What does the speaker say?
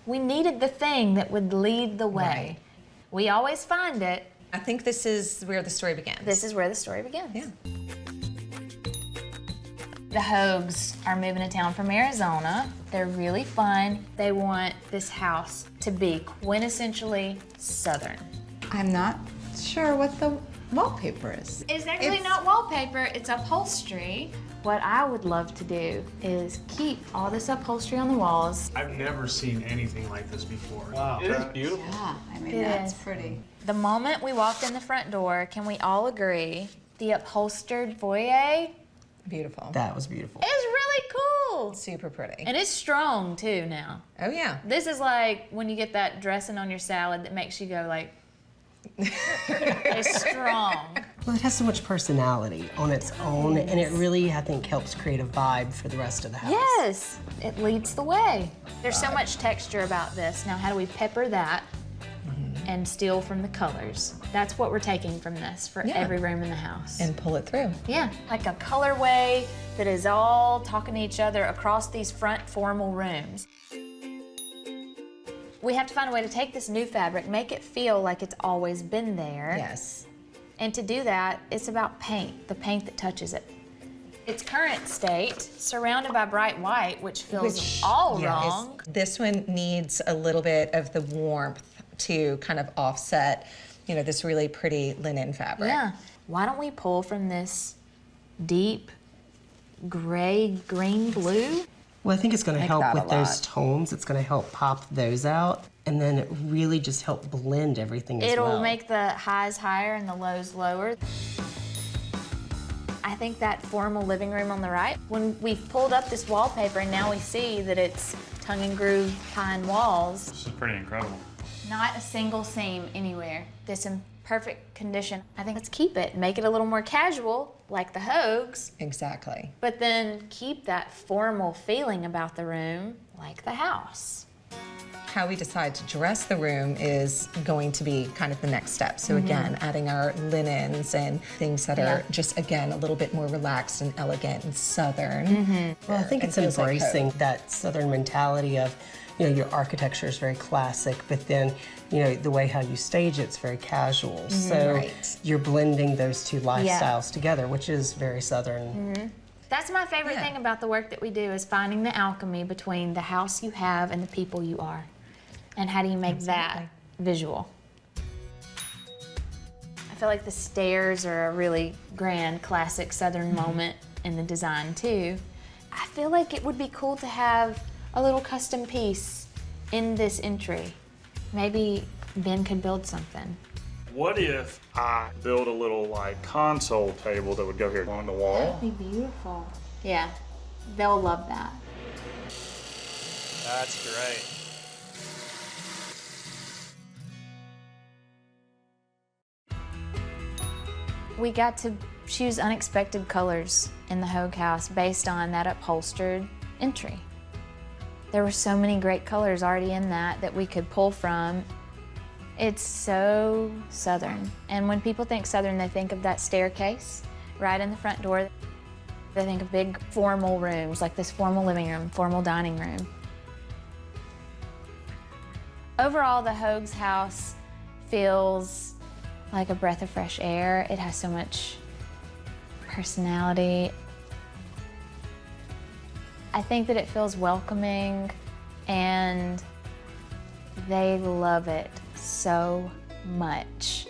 We needed the thing that would lead the way. Right. We always find it. I think this is where the story begins. This is where the story begins. Yeah. The Hogues are moving to town from Arizona. They're really fun. They want this house to be quintessentially Southern. I'm not sure what the wallpaper is. It's actually not wallpaper, it's upholstery. What I would love to do is keep all this upholstery on the walls. I've never seen anything like this before. Wow. It is beautiful. Yeah, I mean, It that's is. pretty. The moment we walked in the front door, can we all agree, the upholstered foyer Beautiful. That was beautiful. is really cool. Super pretty. And it's strong too now. Oh yeah. This is like when you get that dressing on your salad that makes you go like, it's strong. Well, it has so much personality on its own, and it really, I think, helps create a vibe for the rest of the house. Yes, it leads the way. There's so much texture about this. Now, how do we pepper that and steal from the colors? That's what we're taking from this for Yeah. every room in the house. And pull it through. Yeah, like a colorway that is all talking to each other across these front formal rooms. We have to find a way to take this new fabric, make it feel like it's always been there. Yes. And to do that, it's about paint, the paint that touches it. Its current state, surrounded by bright white, which feels all Yeah, wrong. this one needs a little bit of the warmth to kind of offset, you know, this really pretty linen fabric. Yeah. Why don't we pull from this deep gray, green blue? Well, I think it's going to Like help that a with those lot. tones. It's going to help pop those out, and then it really just help blend everything as well. It'll make the highs higher and the lows lower. I think that formal living room on the right, when we've pulled up this wallpaper and now we see that it's tongue and groove pine walls, This is pretty incredible. not a single seam anywhere. This in perfect condition. I think let's keep it, make it a little more casual, like the Hogues, Exactly. but then keep that formal feeling about the room, like the house. How we decide to dress the room is going to be kind of the next step. So again, adding our linens and things that are just, again, a little bit more relaxed and elegant and Southern. Well, I think it's It feels like embracing that Southern mentality of, you know, your architecture is very classic, but then, you know, the way how you stage it's very casual. So Right. you're blending those two lifestyles together, which is very Southern. That's my favorite Yeah. thing about the work that we do is finding the alchemy between the house you have and the people you are. And how do you make that visual? I feel like the stairs are a really grand, classic Southern moment in the design too. I feel like it would be cool to have a little custom piece in this entry. Maybe Ben could build something. What if I build a little like console table that would go here on the wall? That'd be beautiful. Yeah, they'll love that. That's great. We got to choose unexpected colors in the Hogue house based on that upholstered entry. There were so many great colors already in that we could pull from. It's so Southern. And when people think Southern, they think of that staircase right in the front door. They think of big formal rooms, like this formal living room, formal dining room. Overall, the Hogue's house feels like a breath of fresh air. It has so much personality. I think that it feels welcoming, and they love it so much.